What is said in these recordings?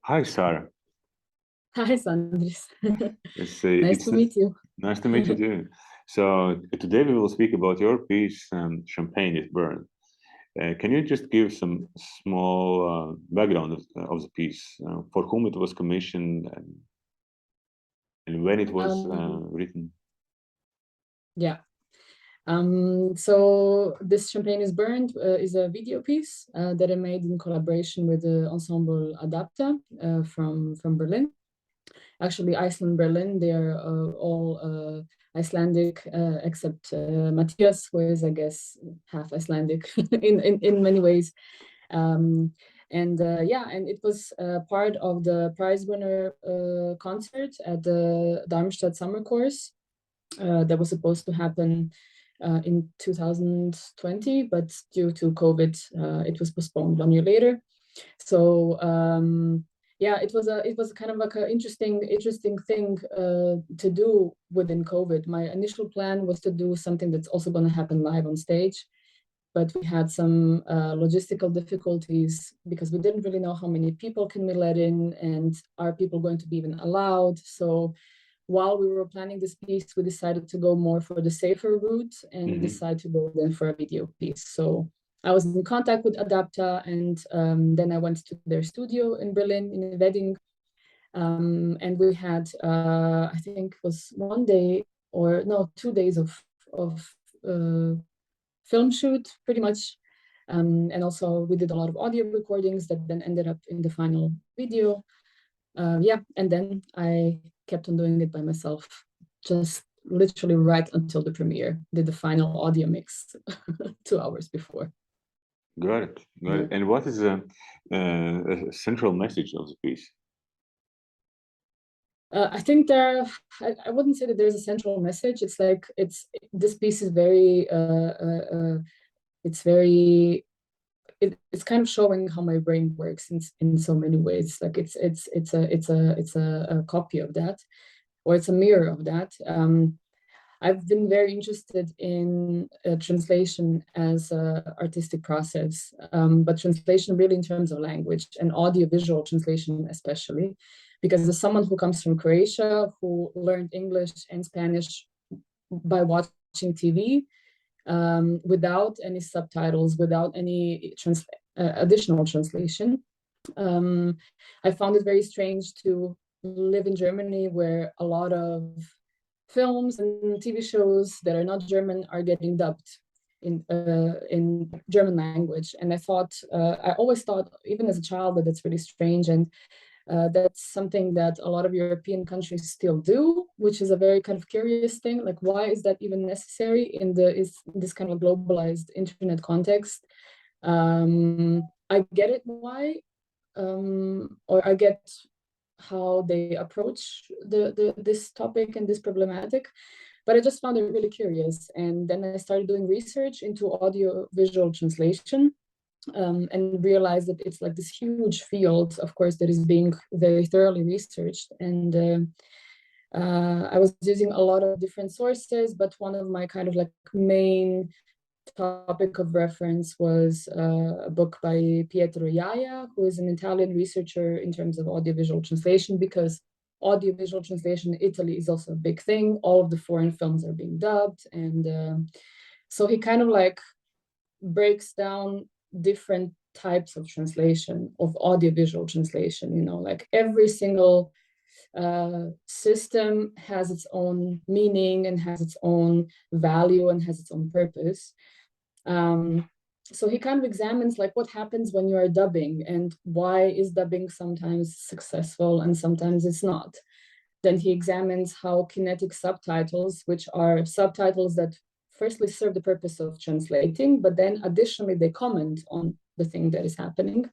Hi, Sarah. Hi, Sandris. It's, Nice it's to meet you. nice to meet you too. So today we will speak about your piece, Champagne is Burned. Can you just give some small background of the piece, for whom it was commissioned and when it was written? Yeah. So this Champagne is Burned is a video piece that I made in collaboration with the Ensemble Adapta from Berlin. Actually, Iceland, Berlin, they are all Icelandic except Matthias, who is, I guess, half Icelandic in many ways. And it was part of the prize winner concert at the Darmstadt Summer Course that was supposed to happen in 2020, but due to COVID, it was postponed 1 year later. So it was kind of like an interesting thing to do within COVID. My initial plan was to do something that's also going to happen live on stage, but we had some logistical difficulties because we didn't really know how many people can we let in and are people going to be even allowed. So while we were planning this piece, we decided to go more for the safer route and decide to go then for a video piece. So I was in contact with Adapta, and then I went to their studio in Berlin, in Wedding. And we had, I think it was 1 day or no, 2 days of film shoot, pretty much. And also we did a lot of audio recordings that then ended up in the final video. And then I kept on doing it by myself, just literally right until the premiere, did the final audio mix 2 hours before. Got it. And what is the central message of the piece? I think I wouldn't say that there's a central message. It's like this piece is very it's kind of showing how my brain works in so many ways. Like it's a copy of that, or it's a mirror of that. I've been very interested in translation as an artistic process, but translation really in terms of language and audiovisual translation especially, because as someone who comes from Croatia, who learned English and Spanish by watching TV, without any subtitles, without any additional translation, I found it very strange to live in Germany, where a lot of films and TV shows that are not German are getting dubbed in German language. And I always thought, even as a child, that it's really strange. And that's something that a lot of European countries still do, which is a very kind of curious thing. Like, why is that even necessary in this kind of globalized internet context? I get it why, or I get how they approach this topic and this problematic, but I just found it really curious. And then I started doing research into audio-visual translation, and realized that it's like this huge field, of course, that is being very thoroughly researched. And I was using a lot of different sources, but one of my kind of like main topic of reference was a book by Pietro Iaia, who is an Italian researcher in terms of audiovisual translation, because audiovisual translation in Italy is also a big thing. All of the foreign films are being dubbed. And so he kind of like breaks down different types of translation, of audiovisual translation, like every single system has its own meaning and has its own value and has its own purpose. So he kind of examines like what happens when you are dubbing and why is dubbing sometimes successful and sometimes it's not. Then he examines how kinetic subtitles, which are subtitles that firstly serve the purpose of translating, but then additionally they comment on the thing that is happening.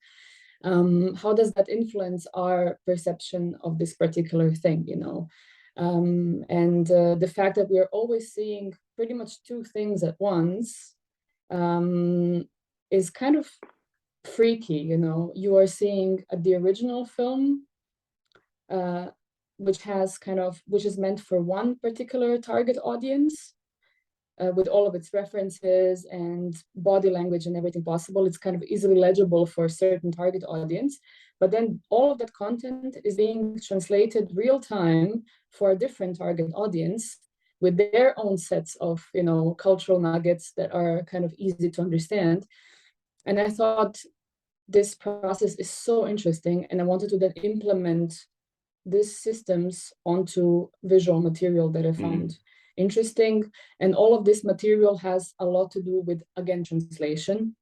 How does that influence our perception of this particular thing, and the fact that we are always seeing pretty much two things at once is kind of freaky. You are seeing the original film, which is meant for one particular target audience, with all of its references and body language and everything possible. It's kind of easily legible for a certain target audience. but then all of that content is being translated real time for a different target audience with their own sets of, you know, cultural nuggets that are kind of easy to understand. And I thought this process is so interesting, and I wanted to then implement these systems onto visual material that I found interesting. And all of this material has a lot to do with, again, translation.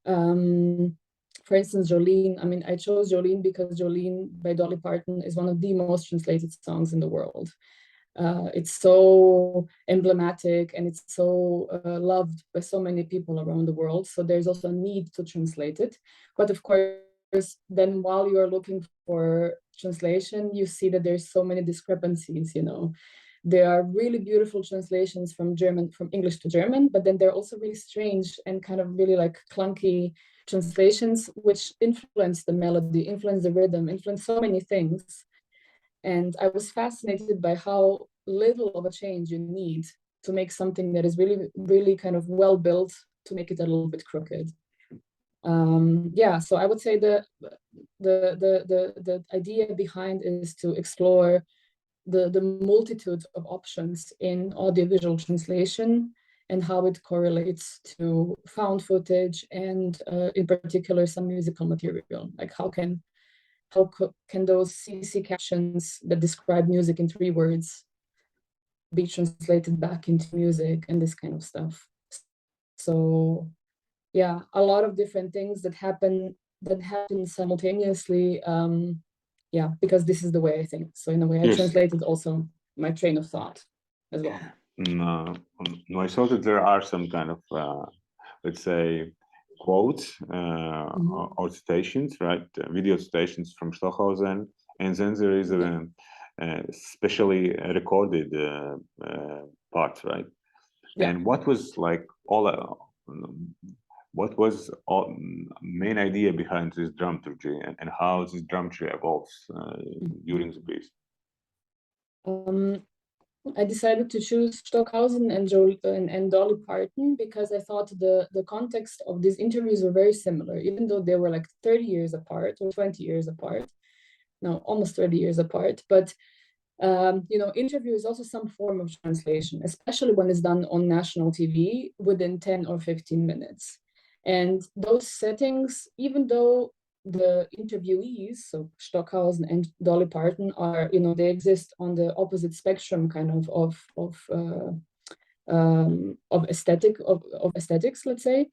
For instance, Jolene, I mean, I chose Jolene because Jolene by Dolly Parton is one of the most translated songs in the world. It's so emblematic, and it's so loved by so many people around the world. So there's also a need to translate it. But of course, then while you are looking for translation, you see that there's so many discrepancies, you know. There are really beautiful translations from English to German, but then there are also really strange and kind of really like clunky translations, which influence the melody, influence the rhythm, influence so many things. And I was fascinated by how little of a change you need to make something that is really, really kind of well built to make it a little bit crooked. Yeah, so I would say the idea behind is to explore the multitude of options in audiovisual translation and how it correlates to found footage and in particular some musical material. Like how can those CC captions that describe music in 3 words be translated back into music and this kind of stuff. So yeah, a lot of different things that happen simultaneously. Yeah, because this is the way I think. So in a way, I translated also my train of thought as well. No, I saw that there are some kind of, let's say, quotes or citations, right? Video citations from Stockhausen, and then there is a specially recorded part, right? Yeah. And what was like what was main idea behind this dramaturgy, and how this dramaturgy evolves during the piece? I decided to choose Stockhausen and Dolly Parton because I thought the context of these interviews were very similar, even though they were like 30 years apart or 20 years apart. No, almost 30 years apart. But you know, interview is also some form of translation, especially when it's done on national TV within 10 or 15 minutes. And those settings, even though the interviewees, so Stockhausen and Dolly Parton, are, you know, they exist on the opposite spectrum kind of aesthetics, let's say,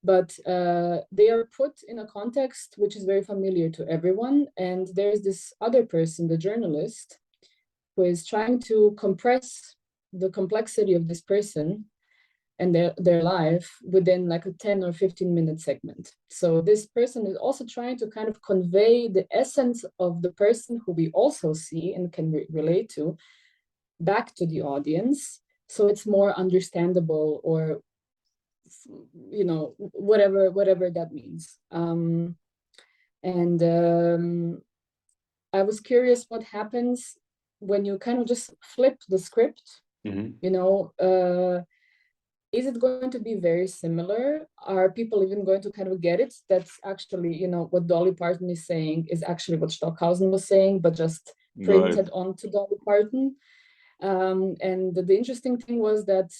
but they are put in a context which is very familiar to everyone. And there's this other person, the journalist, who is trying to compress the complexity of this person and their life within like a 10 or 15 minute segment. So this person is also trying to kind of convey the essence of the person who we also see and can relate to back to the audience. So it's more understandable, or, you know, whatever that means. I was curious what happens when you kind of just flip the script, you know, is it going to be very similar? Are people even going to kind of get it? That's actually, you know, what Dolly Parton is saying is actually what Stockhausen was saying, but just printed onto Dolly Parton. And the interesting thing was that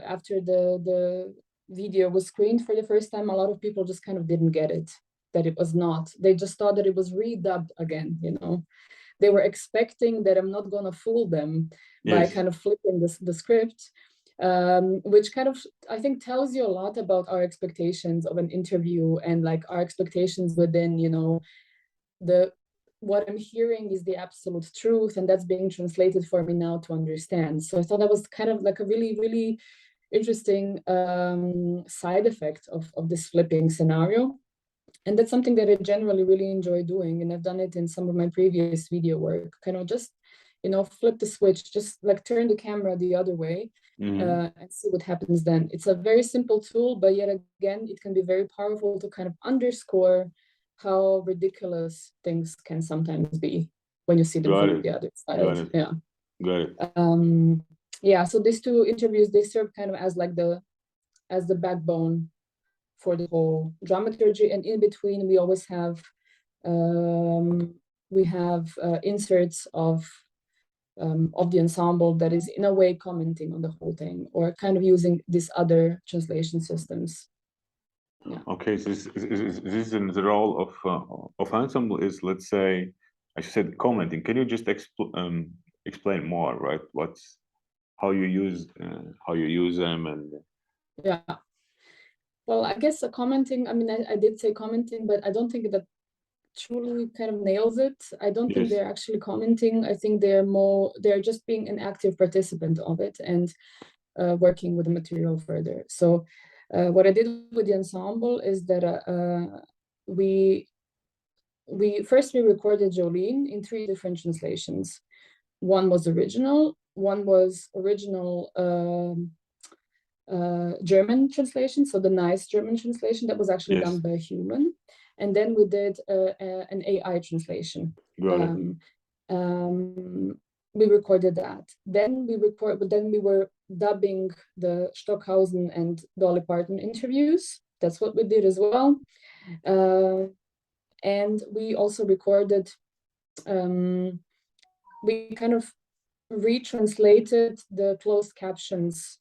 after the video was screened for the first time, a lot of people just kind of didn't get it, that it was not. They just thought that it was redubbed again, you know. They were expecting that I'm not gonna fool them by kind of flipping the script. Which kind of, I think, tells you a lot about our expectations of an interview and like our expectations within, you know, what I'm hearing is the absolute truth, and that's being translated for me now to understand. So I thought that was kind of like a really, really interesting side effect of this flipping scenario. And that's something that I generally really enjoy doing. And I've done it in some of my previous video work, kind of just, you know, flip the switch, just like turn the camera the other way. And see what happens then. It's a very simple tool, but yet again, it can be very powerful to kind of underscore how ridiculous things can sometimes be when you see them from the other side. Yeah. Yeah, so these 2 interviews, they serve kind of as like the backbone for the whole dramaturgy. And in between, we always have We have inserts of the ensemble that is in a way commenting on the whole thing, or kind of using these other translation systems. Yeah. Okay, so this is in the role of ensemble is, let's say, I said commenting. Can you just explain more, right? How you use them, and yeah. Well, I guess commenting. I mean, I did say commenting, but I don't think that truly kind of nails it. I don't think they're actually commenting. I think they're just being an active participant of it and working with the material further. So what I did with the ensemble is that we recorded Jolene in 3 different translations. One was original, one was original German translation, so the nice German translation that was actually done by a human. And then we did an AI translation. We recorded that. Then we were dubbing the Stockhausen and Dolly Parton interviews. That's what we did as well. And we also recorded, we kind of retranslated the closed captions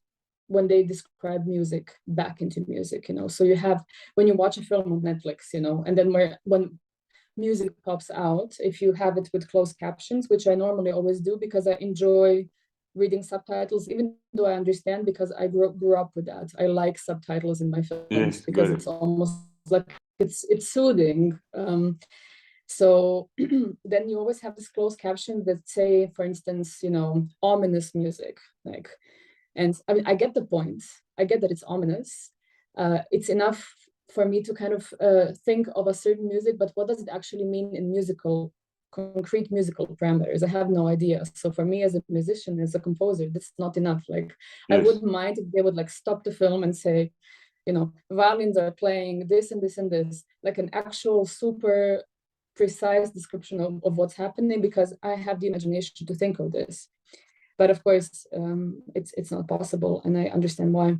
when they describe music back into music, you know. So you have, when you watch a film on Netflix, you know, and then when music pops out, if you have it with closed captions, which I normally always do because I enjoy reading subtitles, even though I understand, because I grew up with that. I like subtitles in my films because it's almost like it's soothing. So then you always have this closed caption that say, for instance, you know, ominous music, like, and I mean, I get the point. I get that it's ominous. It's enough for me to kind of think of a certain music, but what does it actually mean in concrete musical parameters? I have no idea. So for me as a musician, as a composer, that's not enough. Like, I wouldn't mind if they would like stop the film and say, you know, violins are playing this and this and this, like an actual super precise description of what's happening, because I have the imagination to think of this. But of course, it's not possible, and I understand why.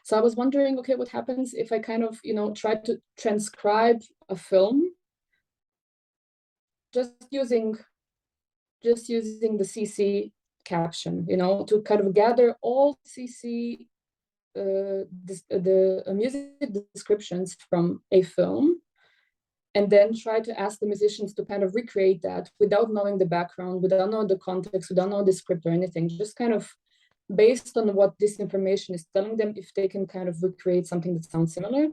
So I was wondering, okay, what happens if I kind of, you know, try to transcribe a film just using the CC caption, you know, to kind of gather all CC the music descriptions from a film, and then try to ask the musicians to kind of recreate that without knowing the background, without knowing the context, without knowing the script or anything, just kind of based on what this information is telling them, if they can kind of recreate something that sounds similar.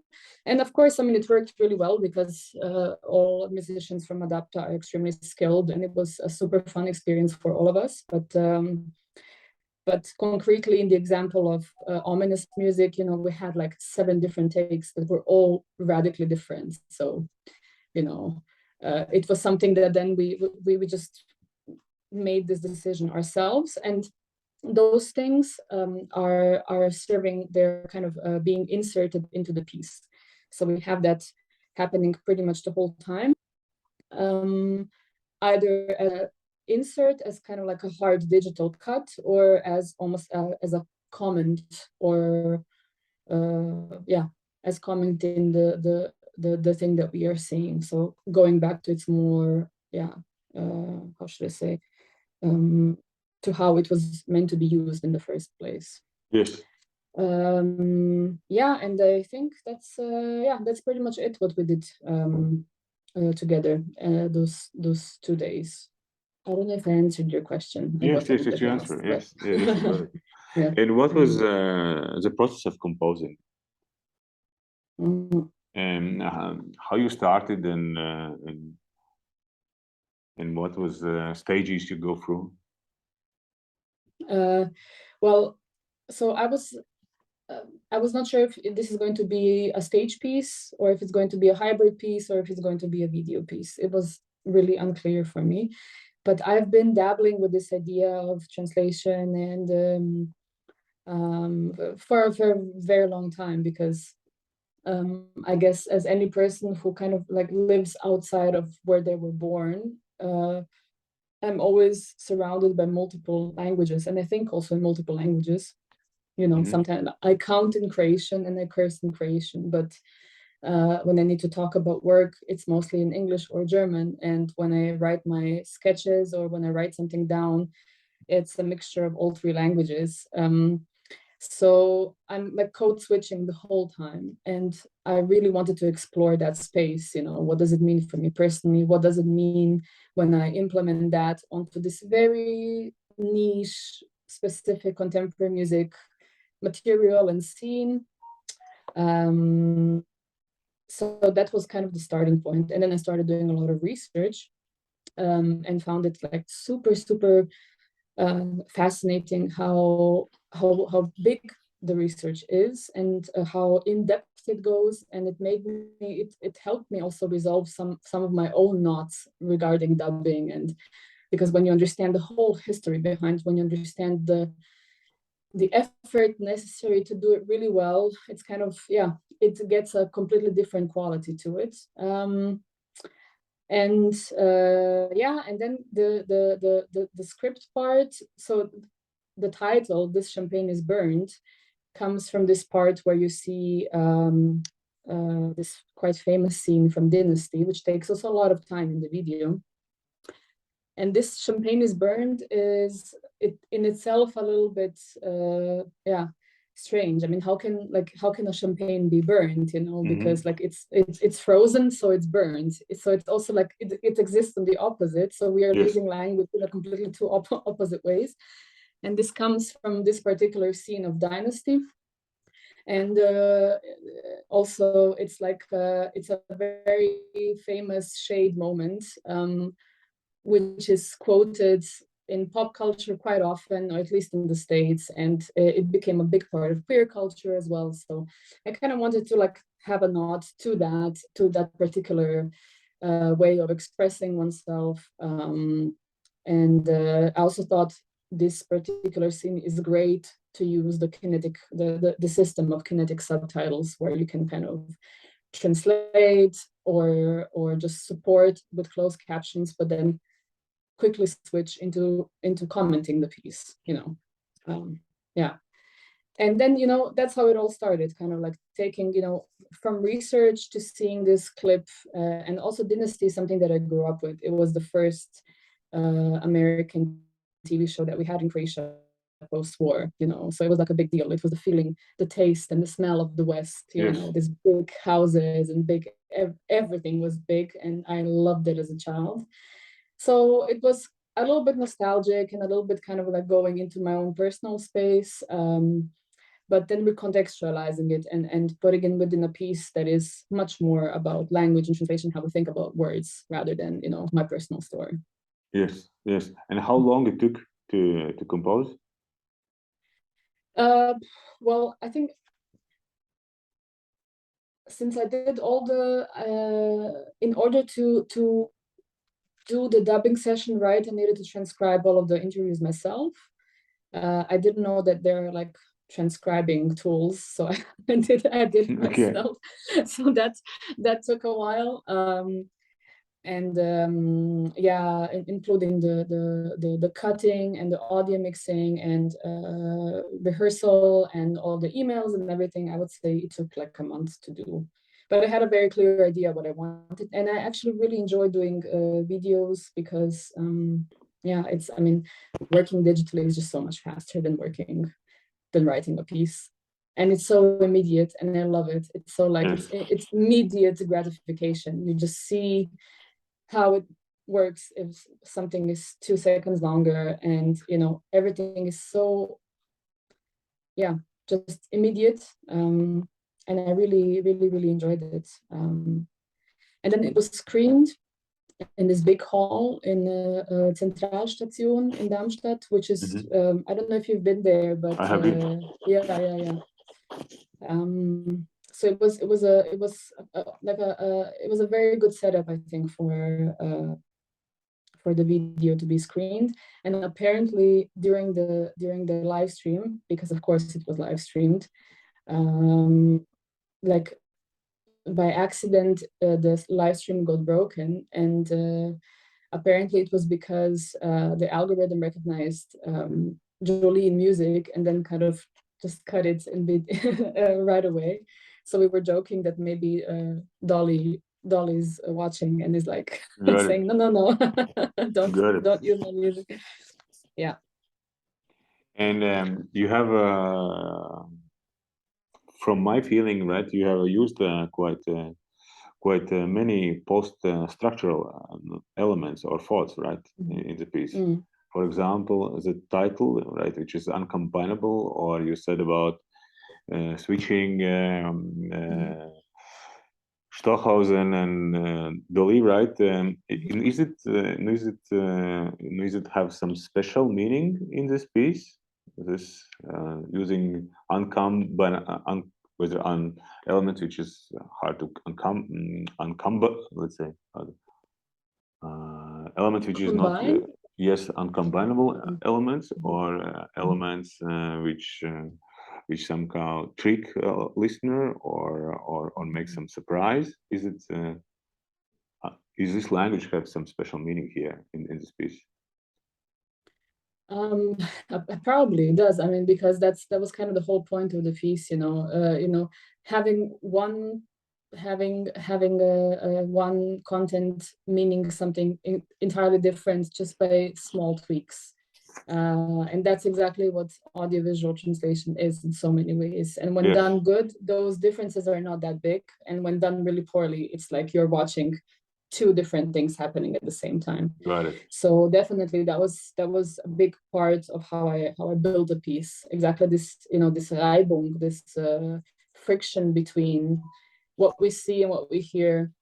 And of course, I mean, it worked really well because all musicians from Adapta are extremely skilled, and it was a super fun experience for all of us. But concretely, in the example of ominous music, you know, we had like 7 different takes that were all radically different. So, you know, it was something that then we just made this decision ourselves, and those things are serving, they're kind of being inserted into the piece. So we have that happening pretty much the whole time. Either insert as kind of like a hard digital cut, or as almost as a comment, or as comment in the thing that we are seeing. So going back to its more, how should I say, to how it was meant to be used in the first place. Yes. And I think that's pretty much it, what we did together those 2 days. I don't know if I answered your question. Yes, you answered. Yes, yeah. And what was the process of composing? And how you started, and what was the stages you go through? Well, so I was not sure if this is going to be a stage piece, or if it's going to be a hybrid piece, or if it's going to be a video piece. It was really unclear for me. But I've been dabbling with this idea of translation and for a very long time, because I guess as any person who kind of like lives outside of where they were born, I'm always surrounded by multiple languages, and I think also in multiple languages. You know, sometimes I count in Croatian and I curse in Croatian, but When I need to talk about work, it's mostly in English or German. And when I write my sketches or when I write something down, it's a mixture of all three languages. So I'm like code switching the whole time. And I really wanted to explore that space. What does it mean for me personally? What does it mean when I implement that onto this very niche, specific contemporary music material and scene? So that was kind of the starting point. And then I started doing a lot of research and found it like super, super fascinating how big the research is and how in depth it goes. And it helped me also resolve some of my own knots regarding dubbing. And because when you understand the whole history behind, when you understand the effort necessary to do it really well, it's kind of, it gets a completely different quality to it. And then the script part. So the title, "This Champagne is Burned," comes from this part where you see this quite famous scene from Dynasty, which takes also a lot of time in the video. And "This Champagne is Burned" is it in itself a little bit strange. I mean, how can a champagne be burned? Because like it's frozen, so it's burned. So it's also like it exists on the opposite. So we are using language in a completely two opposite ways. And this comes from this particular scene of Dynasty. And also it's like it's a very famous shade moment, which is quoted in pop culture quite often, or at least in the States, and it became a big part of queer culture as well. So I kind of wanted to like have a nod to that particular way of expressing oneself. And I also thought this particular scene is great to use the kinetic, the system of kinetic subtitles, where you can kind of translate or just support with closed captions, but then quickly switch into commenting the piece, and then that's how it all started, kind of like taking from research to seeing this clip, and also Dynasty is something that I grew up with. It was the first American TV show that we had in Croatia post-war, so it was like a big deal. It was the feeling, the taste and the smell of the West, these big houses and big everything was big, and I loved it as a child. So it was a little bit nostalgic and a little bit kind of like going into my own personal space, but then recontextualizing it and putting it within a piece that is much more about language and translation, how we think about words, rather than my personal story. Yes. And how long it took to compose? Well, I think since I did all the in order to do the dubbing session right, I needed to transcribe all of the interviews myself. I didn't know that there are like transcribing tools, so I did it myself. So that took a while, including the cutting and the audio mixing and rehearsal and all the emails and everything. I would say it took like a month to do. But I had a very clear idea what I wanted, and I actually really enjoy doing videos because, working digitally is just so much faster than writing a piece, and it's so immediate, and I love it. It's so like it's immediate gratification. You just see how it works if something is 2 seconds longer, and everything is so just immediate. And I really, really, really enjoyed it. And then it was screened in this big hall in Zentralstation in Darmstadt, which is, I don't know if you've been there, but I have been. So it was a very good setup, I think, for the video to be screened. And apparently during the live stream, because of course it was live streamed, like by accident, the live stream got broken, and apparently it was because the algorithm recognized Jolene music and then kind of just cut it right away. So we were joking that maybe Dolly's watching and is like saying, no, don't use my music. Yeah. And you have from my feeling, right, you have used quite many post-structural elements or thoughts, right, in the piece. For example, the title, right, which is uncombinable, or you said about switching Stockhausen and Dolly, right? Is it have some special meaning in this piece? This using with an element which is hard to uncumber, let's say, element which is not uncombinable elements, or elements which somehow trick a listener or make some surprise. Is this language have some special meaning here in this piece? Probably it does. I mean, because that was kind of the whole point of the piece, having one content meaning something entirely different just by small tweaks. And that's exactly what audiovisual translation is in so many ways. And when done good, those differences are not that big. And when done really poorly, it's like you're watching two different things happening at the same time. Got it. So definitely that was a big part of how I built a piece. Exactly this, this Reibung, this friction between what we see and what we hear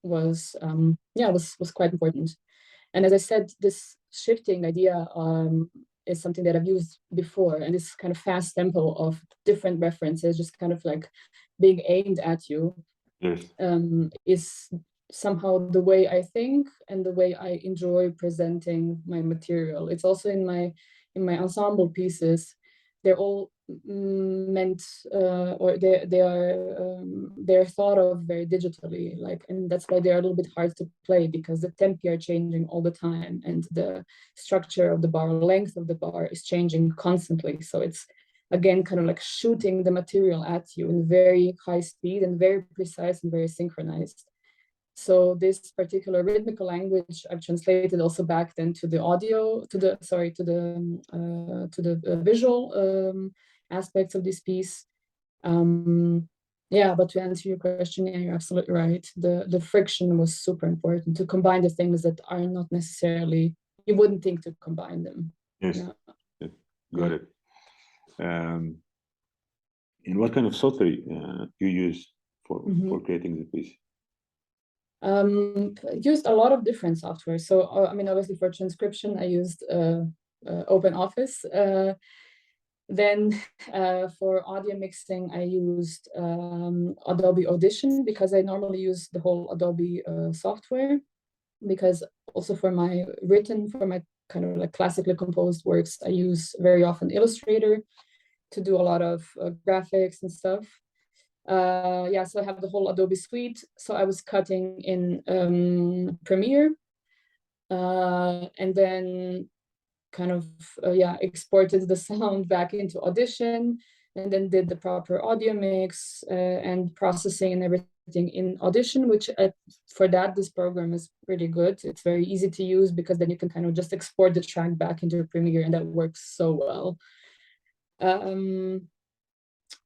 was quite important. And as I said, this shifting idea is something that I've used before, and this kind of fast tempo of different references just kind of like being aimed at you is somehow the way I think and the way I enjoy presenting my material. It's also in my ensemble pieces. They're all meant or they're thought of very digitally, and that's why they're a little bit hard to play, because the tempi are changing all the time and the structure of the bar, length of the bar is changing constantly. So it's again kind of like shooting the material at you in very high speed and very precise and very synchronized. So this particular rhythmical language I've translated also back then to the audio, to the visual aspects of this piece. But to answer your question, you're absolutely right. The friction was super important to combine the things that are not necessarily, you wouldn't think to combine them. Yes, got it. And what kind of software you use for creating the piece? Used a lot of different software. So I mean, obviously for transcription, I used OpenOffice. Then for audio mixing, I used Adobe Audition, because I normally use the whole Adobe software, because also for my kind of like classically composed works, I use very often Illustrator to do a lot of graphics and stuff. So I have the whole Adobe suite. So I was cutting in Premiere, and then kind of exported the sound back into Audition, and then did the proper audio mix and processing and everything in Audition, which for that this program is pretty good. It's very easy to use, because then you can kind of just export the track back into Premiere, and that works so well.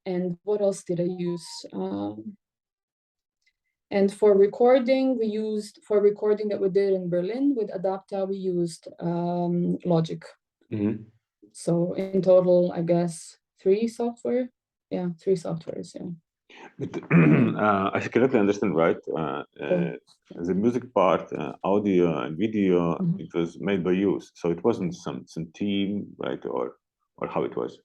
And what else did I use? And for recording that we did in Berlin with Adapta, we used Logic. So in total, I guess 3 software. Yeah, 3 softwares. Yeah. But I correctly understand, right? The music part, audio and video, it was made by you. So it wasn't some team, right? Or how it was?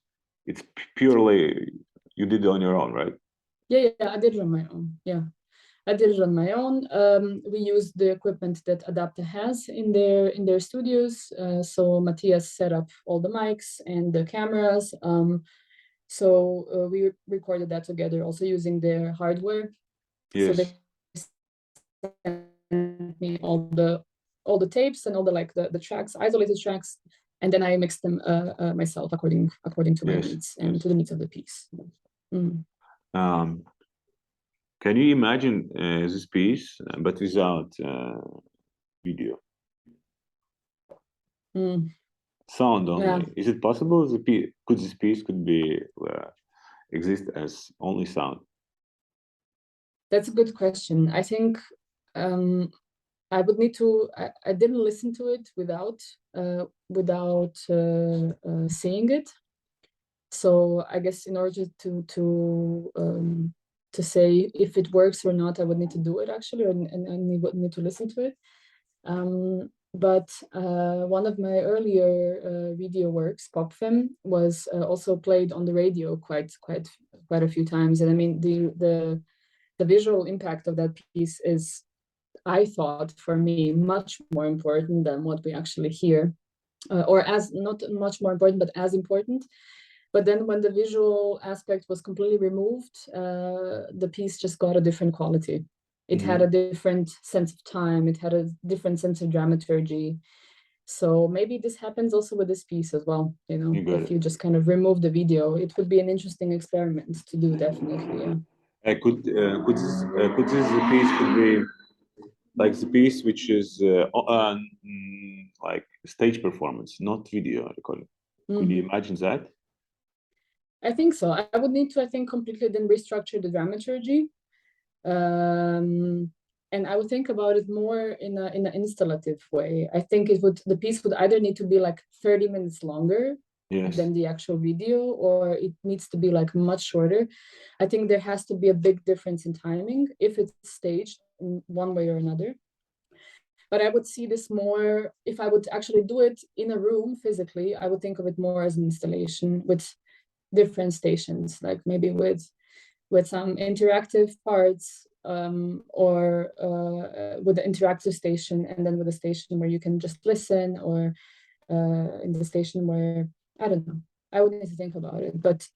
It's purely you did it on your own, right? Yeah, I did it on my own. Yeah, I did it on my own. We used the equipment that Adapta has in their studios. So Matthias set up all the mics and the cameras. So we recorded that together, also using their hardware. Yes. So they sent me all the tapes and all the tracks, isolated tracks. and then I mix them myself according to my needs and to the needs of the piece. Can you imagine this piece, but without video? Sound only. Yeah. Is it possible? Could this piece be exist as only sound? That's a good question. I think I would need to. I didn't listen to it without seeing it. So I guess in order to say if it works or not, I would need to do it actually, and I would need to listen to it. But one of my earlier video works, Popfem, was also played on the radio quite a few times. And I mean, the visual impact of that piece is, I thought, for me, much more important than what we actually hear, or as not much more important, but as important. But then when the visual aspect was completely removed, the piece just got a different quality. It had a different sense of time. It had a different sense of dramaturgy. So maybe this happens also with this piece as well. You know, if you just kind of remove the video, it would be an interesting experiment to do, definitely. Yeah. Could this piece be like the piece which is like stage performance, not video recording? Could you imagine that? I think so. I would need to, I think, completely then restructure the dramaturgy. And I would think about it more in an installative way. I think the piece would either need to be like 30 minutes longer than the actual video, or it needs to be like much shorter. I think there has to be a big difference in timing if it's staged in one way or another. But I would see this more, if I would actually do it in a room physically, I would think of it more as an installation with different stations, like maybe with some interactive parts, or with the interactive station, and then with a station where you can just listen, or in the station where, I don't know, I would need to think about it, but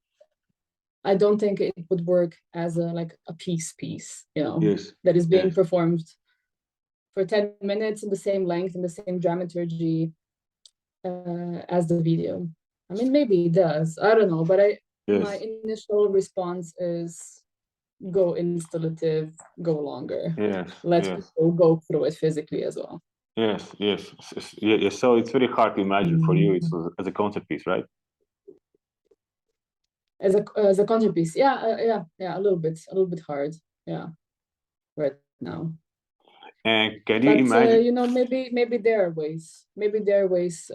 I don't think it would work as a piece, you know, that is being performed for 10 minutes in the same length and the same dramaturgy as the video. I mean, maybe it does. I don't know, but my initial response is go installative, go longer. Let people go through it physically as well. Yes. So it's very hard to imagine for you. It's as a concert piece, right? As a concert piece, yeah, a little bit hard, right now. And can you imagine? You know, maybe there are ways. Maybe there are ways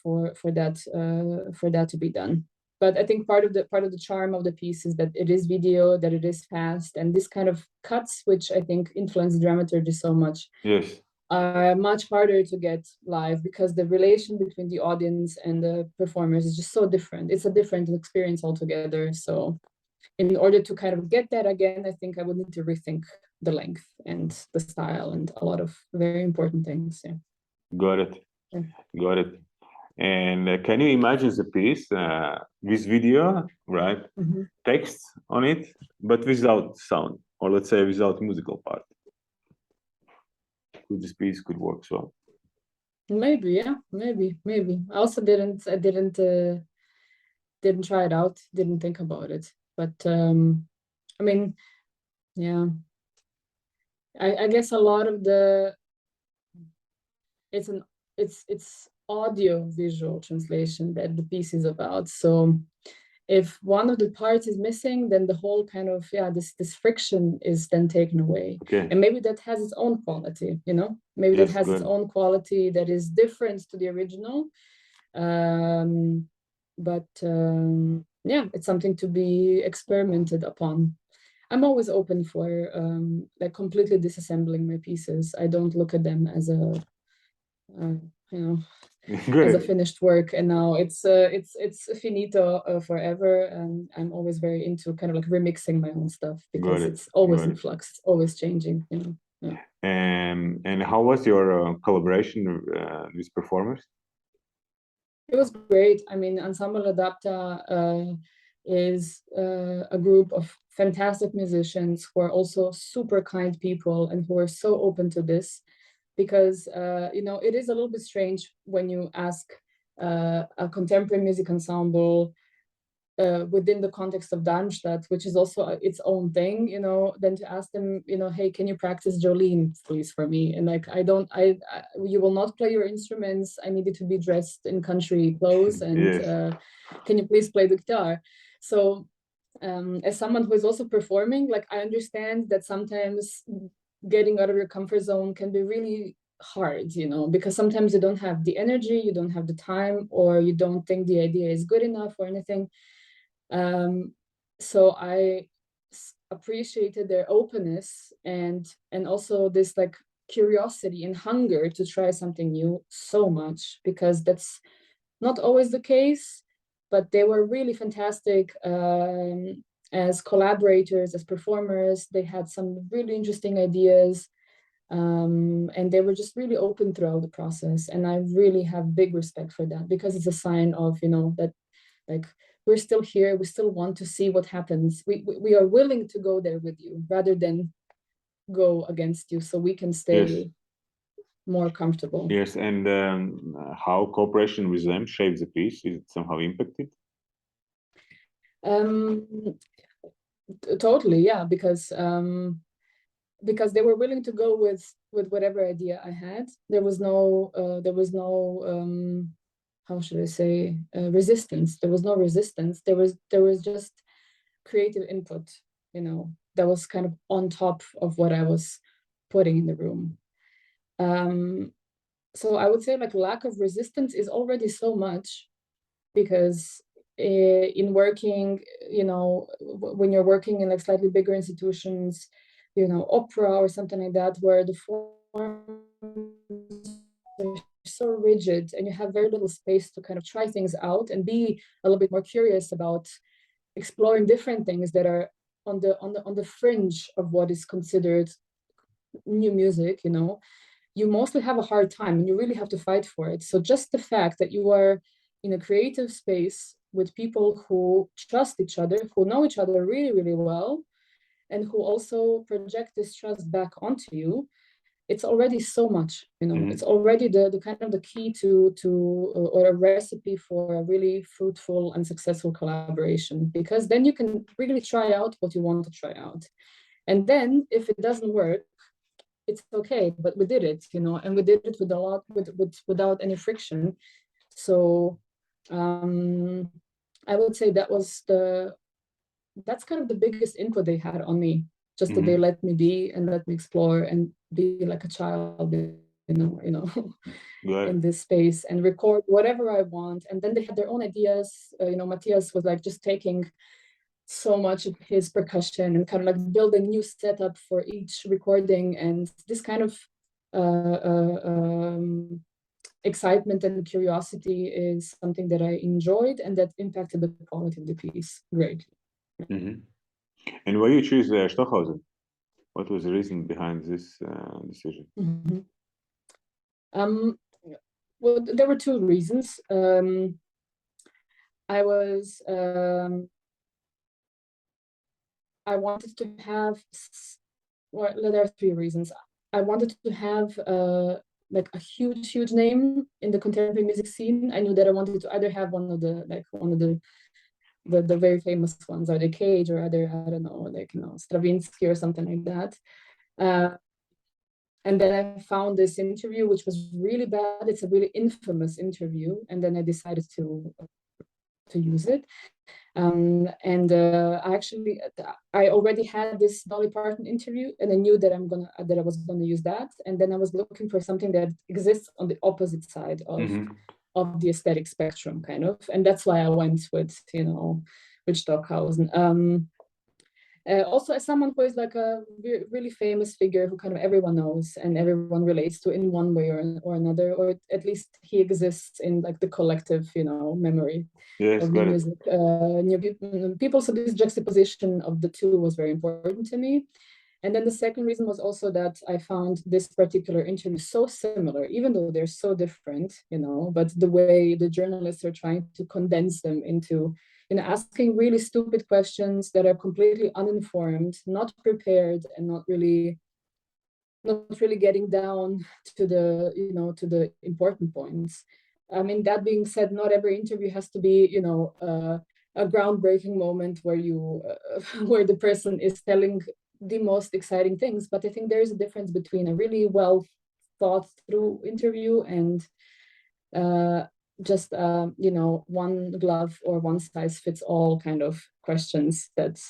for that to be done. But I think part of the charm of the piece is that it is video, that it is fast, and this kind of cuts, which I think influence dramaturgy so much, are much harder to get live, because the relation between the audience and the performers is just so different. It's a different experience altogether. So in order to kind of get that again, I think I would need to rethink the length and the style and a lot of very important things. Got it. And can you imagine the piece with video, right? Text on it, but without sound, or let's say without musical part? This piece could work so. Maybe. I also didn't try it out, didn't think about it. But I mean, I guess a lot of it's audio visual translation that the piece is about. So if one of the parts is missing, then the whole kind of this friction is then taken away. And maybe that has its own quality, you know, maybe that has its own quality that is different to the original. But it's something to be experimented upon. I'm always open for like completely disassembling my pieces. I don't look at them as a as a finished work, and now it's finito forever. And I'm always very into kind of like remixing my own stuff, because it's always in flux, it's always changing, you know. And how was your collaboration with performers? It was great. I mean, Ensemble Adapta is a group of fantastic musicians who are also super kind people and who are so open to this, because you know, it is a little bit strange when you ask a contemporary music ensemble within the context of Darmstadt, which is also its own thing, you know, then to ask them, you know, hey, can you practice Jolene, please, for me? And like, you will not play your instruments. I needed to be dressed in country clothes, and Yes. can you please play the guitar? So as someone who is also performing, like, I understand that sometimes getting out of your comfort zone can be really hard, you know, because sometimes you don't have the energy, you don't have the time, or you don't think the idea is good enough or anything. So I appreciated their openness and also this like curiosity and hunger to try something new so much, because that's not always the case, but they were really fantastic as collaborators, as performers. They had some really interesting ideas, and they were just really open throughout the process. And I really have big respect for that, because it's a sign of, you know, that like we're still here, we still want to see what happens. We are willing to go there with you rather than go against you, so we can stay Yes. more comfortable. Yes, and how cooperation with them shapes the piece? Is it somehow impacted? Totally, yeah, because they were willing to go with whatever idea I had. There was no how should I say, resistance. There was no resistance. There was just creative input, you know, that was kind of on top of what I was putting in the room. So I would say like lack of resistance is already so much, because in working, you know, when you're working in like slightly bigger institutions, you know, opera or something like that, where the forms are so rigid and you have very little space to kind of try things out and be a little bit more curious about exploring different things that are on the fringe of what is considered new music, you know, you mostly have a hard time and you really have to fight for it. So just the fact that you are in a creative space with people who trust each other, who know each other really, really well, and who also project this trust back onto you, it's already so much, you know. It's already the kind of the key to or a recipe for a really fruitful and successful collaboration, because then you can really try out what you want to try out. And then if it doesn't work, it's okay, but we did it, you know, and we did it without any friction. So I would say that's kind of the biggest input they had on me, just that they let me be and let me explore and be like a child, you know, in this space and record whatever I want. And then they had their own ideas. You know, Matthias was like just taking so much of his percussion and kind of like building new setup for each recording, and this kind of excitement and curiosity is something that I enjoyed and that impacted the quality of the piece greatly. And why you choose Stockhausen? What was the reason behind this decision? Well, there were two reasons. I wanted to have, well, there are three reasons. I wanted to have like a huge name in the contemporary music scene. I knew that I wanted to either have one of the very famous ones, either Cage or either, I don't know, like, you know, Stravinsky or something like that. And then I found this interview, which was really bad. It's a really infamous interview. And then I decided to use it. I already had this Dolly Parton interview, and I knew that I was gonna use that. And then I was looking for something that exists on the opposite side of the aesthetic spectrum, kind of. And that's why I went with, you know, with Stockhausen. Also, as someone who is like a really famous figure who kind of everyone knows and everyone relates to in one way or another, or at least he exists in like the collective, you know, memory of the music. People, so this juxtaposition of the two was very important to me. And then the second reason was also that I found this particular interview so similar, even though they're so different, you know, but the way the journalists are trying to condense them into, you know, asking really stupid questions that are completely uninformed, not prepared, and not really getting down to the, you know, to the important points. I mean, that being said, not every interview has to be, you know, a groundbreaking moment where you, where the person is telling the most exciting things. But I think there is a difference between a really well thought through interview and just, you know, one glove or one size fits all kind of questions that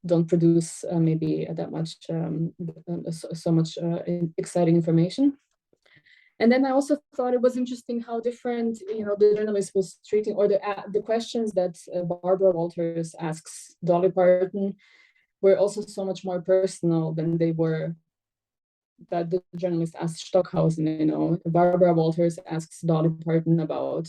don't produce maybe that much, so much exciting information. And then I also thought it was interesting how different, you know, the journalist was treating, or the questions that Barbara Walters asks Dolly Parton were also so much more personal than they were that the journalist asked Stockhausen. You know, Barbara Walters asks Dolly Parton about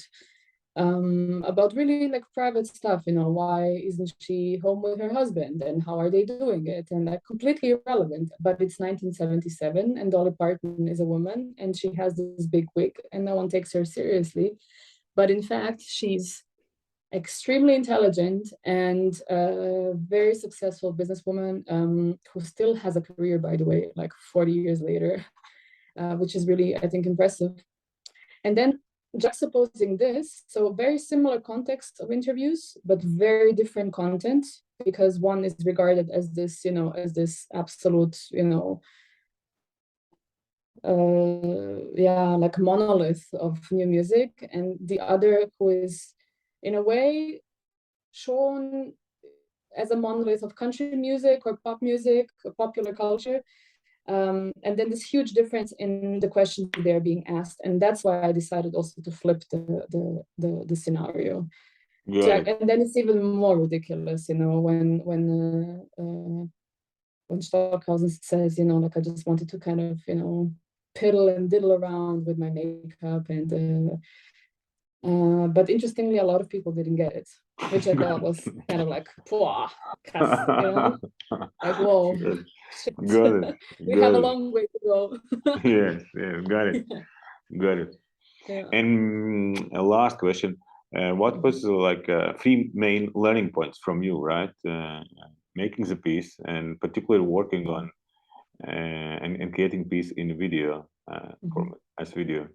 really like private stuff, you know, why isn't she home with her husband and how are they doing it? And like completely irrelevant, but it's 1977 and Dolly Parton is a woman and she has this big wig and no one takes her seriously. But in fact, she's extremely intelligent and a very successful businesswoman who still has a career, by the way, like 40 years later, which is really, I think, impressive. And then juxtaposing this, so very similar context of interviews, but very different content, because one is regarded as this, you know, as this absolute, you know, like monolith of new music, and the other who is in a way shown as a monolith of country music or pop music, or popular culture. And then this huge difference in the questions they're being asked, and that's why I decided also to flip the scenario. So, and then it's even more ridiculous, you know, when Stockhausen says, you know, like I just wanted to kind of, you know, piddle and diddle around with my makeup, and but interestingly, a lot of people didn't get it, which I thought was kind of like, you know, like whoa. Got it. We have a long way to go. Yes, got it. Got it. Yeah. And a last question. What was like three main learning points from you, right? Making the piece and particularly working on and creating piece in video format, as video.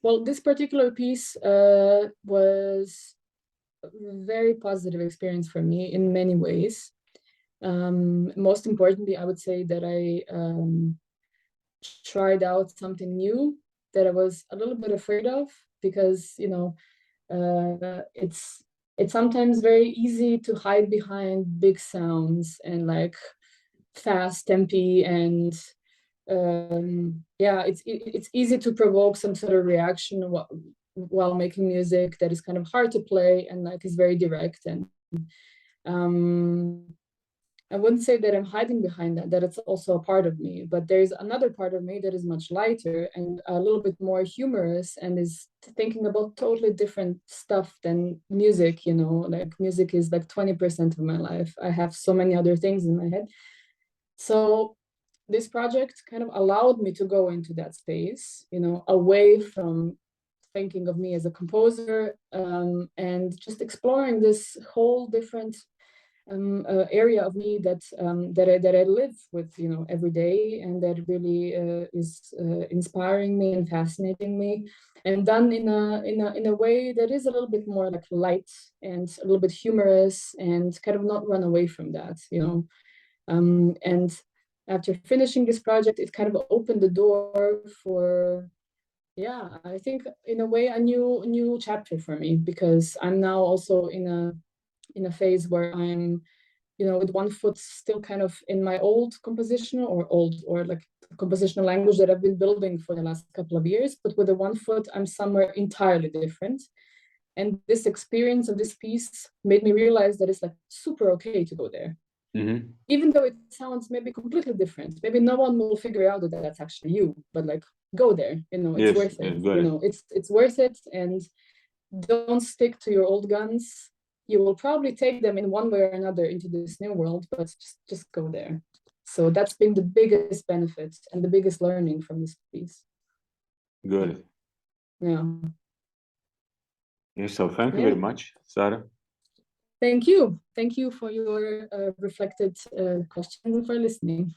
Well, this particular piece was a very positive experience for me in many ways. Most importantly, I would say that I tried out something new that I was a little bit afraid of, because, you know, it's sometimes very easy to hide behind big sounds and like fast tempi, and yeah, it's easy to provoke some sort of reaction while making music that is kind of hard to play and like is very direct. And I wouldn't say that I'm hiding behind that it's also a part of me, but there's another part of me that is much lighter and a little bit more humorous and is thinking about totally different stuff than music, you know, like music is like 20% of my life. I have so many other things in my head. So this project kind of allowed me to go into that space, you know, away from thinking of me as a composer, and just exploring this whole different area of me that I live with, you know, every day, and that really is inspiring me and fascinating me, and done in a way that is a little bit more like light and a little bit humorous, and kind of not run away from that, you know. And after finishing this project, it kind of opened the door for, yeah, I think in a way a new chapter for me, because I'm now also in a phase where I'm, you know, with one foot still kind of in my old compositional or like compositional language that I've been building for the last couple of years, but with the one foot I'm somewhere entirely different. And this experience of this piece made me realize that it's like super okay to go there. Mm-hmm. Even though it sounds maybe completely different, maybe no one will figure out that that's actually you, but like go there, you know, it's worth it. You know, it's worth it, and don't stick to your old guns. You will probably take them in one way or another into this new world, but just go there. So that's been the biggest benefit and the biggest learning from this piece. Good. Yeah. Yeah, so thank you very much, Sara. Thank you. Thank you for your reflected questions and for listening.